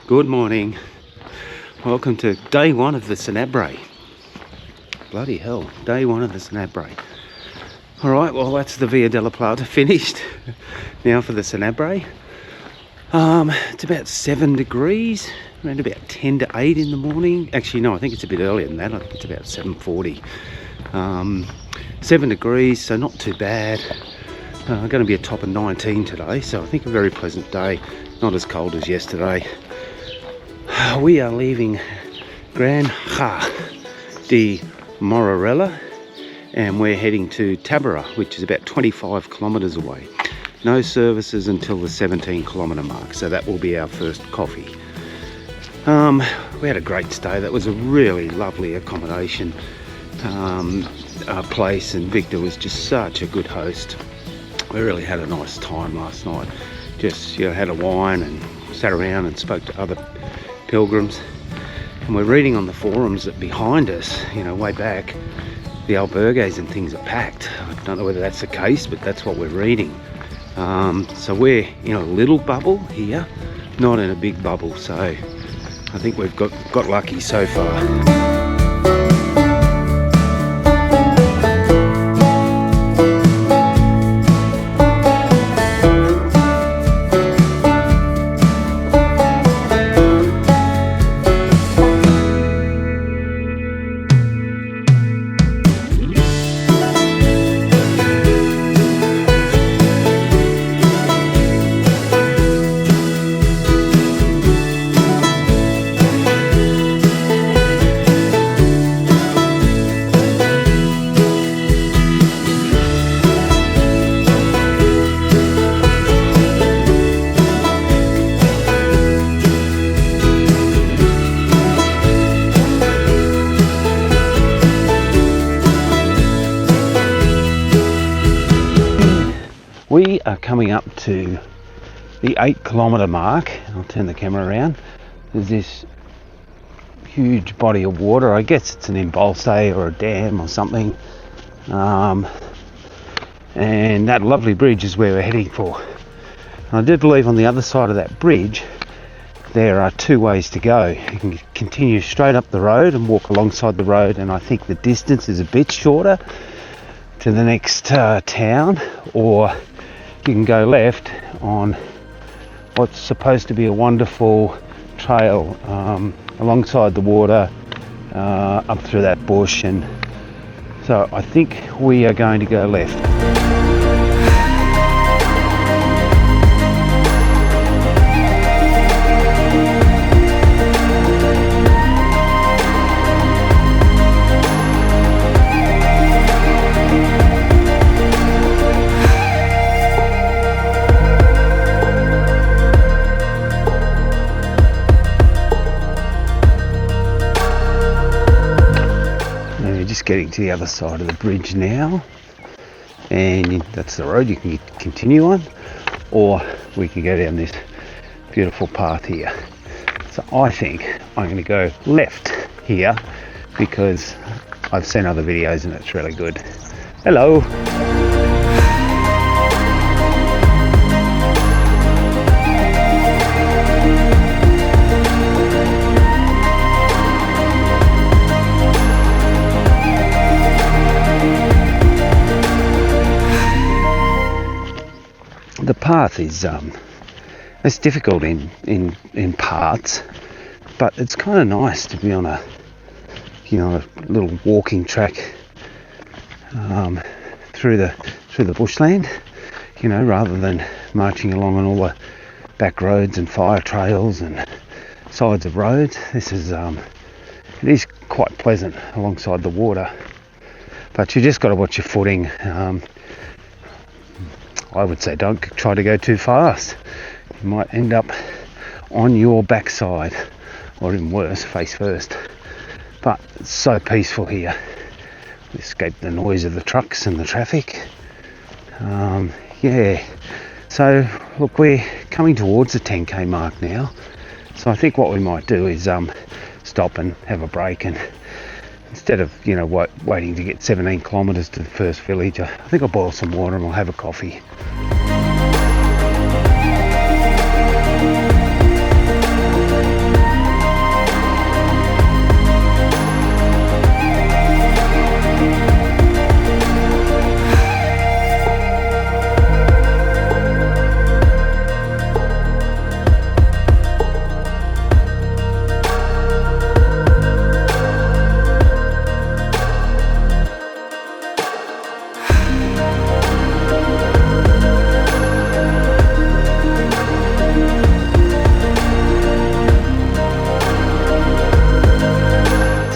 Good morning. Welcome to day one of the Sanabres. Bloody hell, day one of the Sanabres. Alright, well that's the Via della Plata finished. Now for the Sanabres. It's about 7 degrees, around about 10 to 8 in the morning. Actually no, I think it's a bit earlier than that. I think it's about 7:40. 7 degrees, so not too bad. Going to be a top of 19 today, so I think a very pleasant day. Not as cold as yesterday. We are leaving Granje de Moreruela and we're heading to Tabara, which is about 25 kilometres away. No services until the 17-kilometre mark, so that will be our first coffee. We had a great stay. That was a really lovely accommodation place, and Victor was just such a good host. We really had a nice time last night. Just had a wine and sat around and spoke to other pilgrims. And we're reading on the forums that behind us, way back, the albergues and things are packed. I don't know whether that's the case, but that's what we're reading. So we're in a little bubble here, not in a big bubble. So I think we've got lucky so far. We are coming up to the 8-kilometre mark. I'll turn the camera around. There's this huge body of water. I guess it's an embalse or a dam or something. And that lovely bridge is where we're heading for. And I do believe on the other side of that bridge there are two ways to go. You can continue straight up the road and walk alongside the road, and I think the distance is a bit shorter to the next town, or you can go left on what's supposed to be a wonderful trail alongside the water, up through that bush. And so I think we are going to go left. Getting to the other side of the bridge now, and that's the road you can continue on, or we can go down this beautiful path here. So I think I'm going to go left here because I've seen other videos and it's really good. Hello. The path is it's difficult in parts, but it's kind of nice to be on a a little walking track through the bushland, rather than marching along on all the back roads and fire trails and sides of roads. This is it is quite pleasant alongside the water, but you just got to watch your footing. I would say don't try to go too fast. You might end up on your backside, or even worse, face first. But it's so peaceful here. We escape the noise of the trucks and the traffic. So look, we're coming towards the 10k mark now. So I think what we might do is stop and have a break, and instead of waiting to get 17 kilometres to the first village, I think I'll boil some water and I'll have a coffee.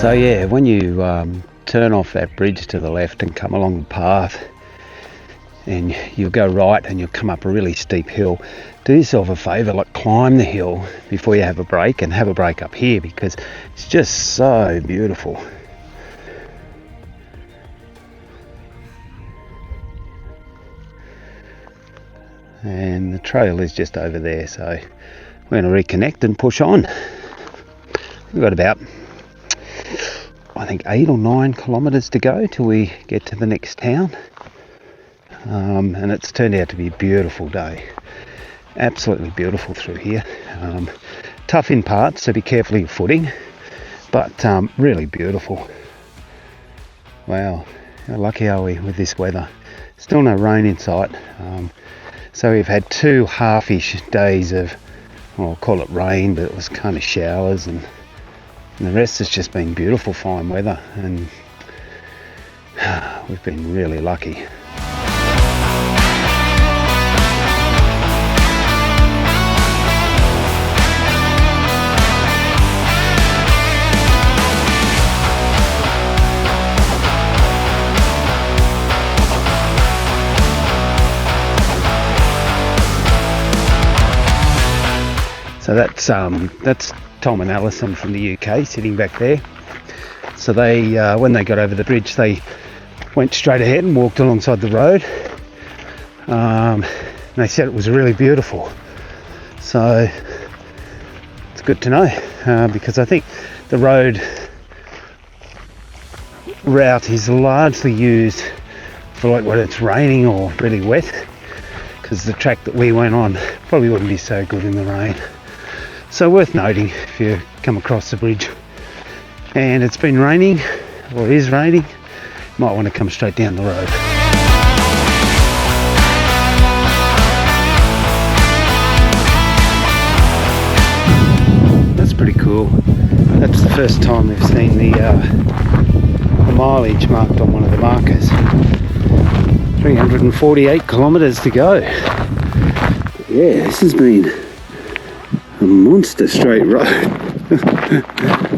So yeah, when you turn off that bridge to the left and come along the path, and you'll go right and you'll come up a really steep hill, do yourself a favour, like climb the hill before you have a break, and have a break up here because it's just so beautiful. And the trail is just over there, so we're going to reconnect and push on. We've got about, I think, 8 or 9 kilometres to go till we get to the next town. And it's turned out to be a beautiful day. Absolutely beautiful through here. Tough in parts, so be careful of your footing, but really beautiful. Wow, how lucky are we with this weather? Still no rain in sight. So we've had 2 half-ish days of, well, I'll call it rain, but it was kind of showers, and the rest has just been beautiful fine weather, and we've been really lucky. So that's Tom and Alison from the UK sitting back there. So they, when they got over the bridge, they went straight ahead and walked alongside the road. They said it was really beautiful. So it's good to know, because I think the road route is largely used for like when it's raining or really wet, because the track that we went on probably wouldn't be so good in the rain. So worth noting if you come across the bridge and it's been raining or is raining, you might want to come straight down the road. That's pretty cool. That's the first time we've seen the mileage marked on one of the markers. 348 kilometres to go. Yeah, this has been a monster straight road.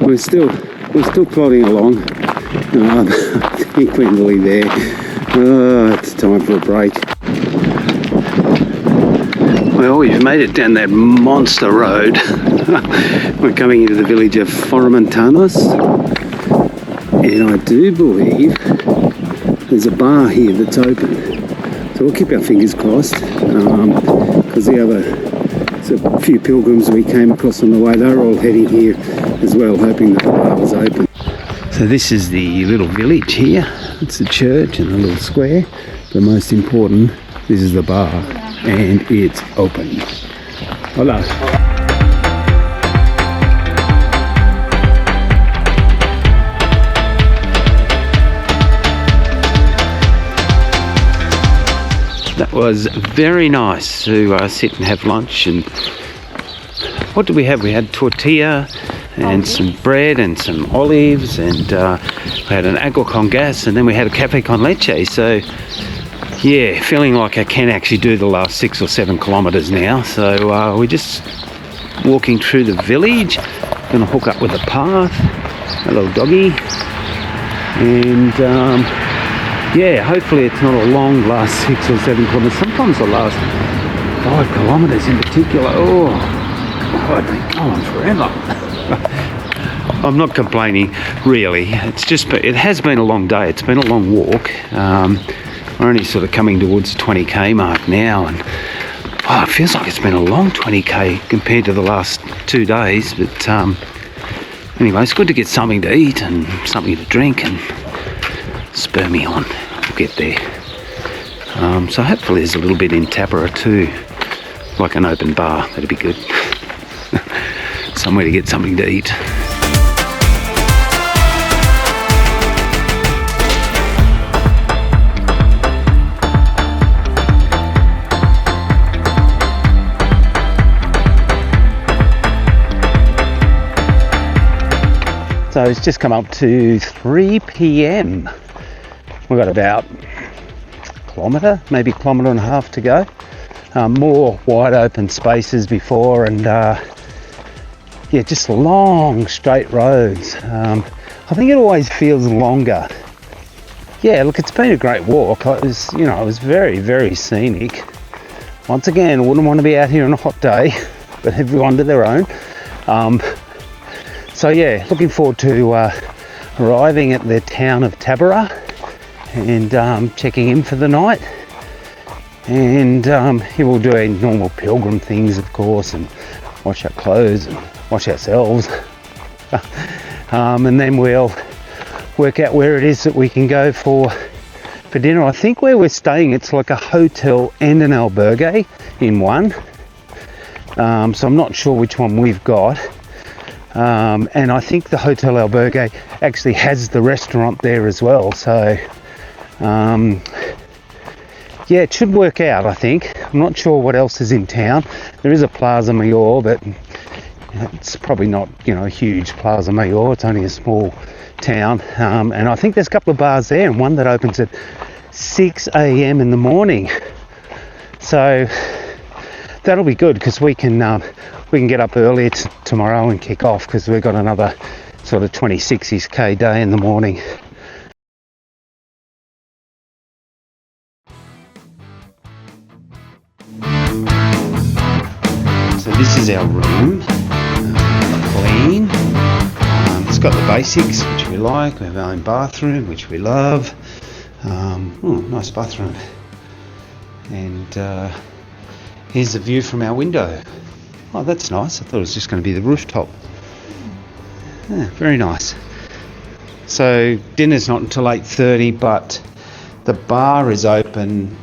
we're still plodding along. I think we're nearly there. It's time for a break. Well, we've made it down that monster road. We're coming into the village of Formontanos, and I do believe there's a bar here that's open. So we'll keep our fingers crossed, because there's a few pilgrims we came across on the way. They were all heading here as well, hoping that the bar was open. So this is the little village here. It's the church and the little square. But most important, this is the bar, and it's open. Hola. That was very nice to sit and have lunch. And what did we have? We had tortilla and some bread and some olives, and we had an agua con gas, and then we had a cafe con leche. So yeah, feeling like I can actually do the last 6 or 7 kilometres now. So we're just walking through the village, gonna hook up with a path, a little doggy, and yeah, hopefully it's not a long last 6 or 7 kilometres. Sometimes the last 5 kilometres in particular, I've been going forever. I'm not complaining, really. It's just, it has been a long day. It's been a long walk. We're only sort of coming towards the 20k mark now, and it feels like it's been a long 20k compared to the last 2 days. But anyway, it's good to get something to eat and something to drink, and spur me on. We'll get there. So hopefully there's a little bit in Tabara too, like an open bar. That'd be good. Somewhere to get something to eat. So it's just come up to 3 p.m. We've got about a kilometre, maybe a kilometre and a half to go. More wide open spaces before, and yeah, just long straight roads. I think it always feels longer. Yeah, look, it's been a great walk. It was very, very scenic. Once again, I wouldn't want to be out here on a hot day, but everyone to their own. So yeah, looking forward to arriving at the town of Tabara and checking in for the night. And here we'll do our normal pilgrim things, of course, and wash our clothes and wash ourselves. And then we'll work out where it is that we can go for dinner. I think where we're staying, it's like a hotel and an albergue in one. So I'm not sure which one we've got. And I think the hotel albergue actually has the restaurant there as well. So yeah, it should work out, I think. I'm not sure what else is in town. There is a Plaza Mayor, but it's probably not, a huge Plaza Mayor. It's only a small town. And I think there's a couple of bars there, and one that opens at 6 a.m. in the morning. So that'll be good, because we can get up early tomorrow and kick off, because we've got another sort of 26-ish day in the morning. So this is our room, clean. It's got the basics, which we like. We have our own bathroom, which we love. Nice bathroom. And here's the view from our window. Oh, that's nice. I thought it was just going to be the rooftop. Yeah, very nice. So dinner's not until 8:30, but the bar is open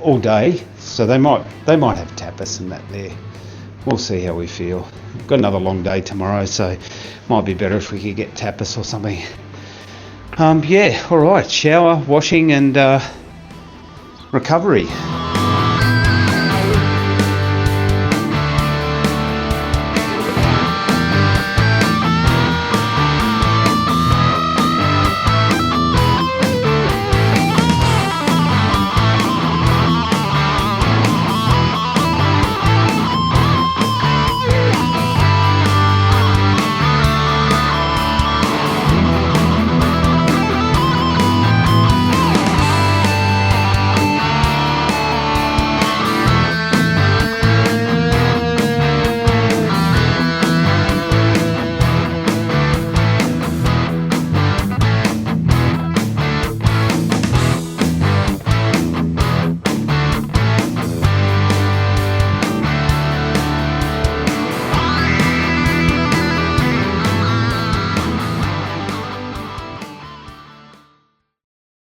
all day. So they might have tapas and that there. We'll see how we feel. We've got another long day tomorrow, so might be better if we could get tapas or something. Yeah, all right. Shower, washing, and recovery.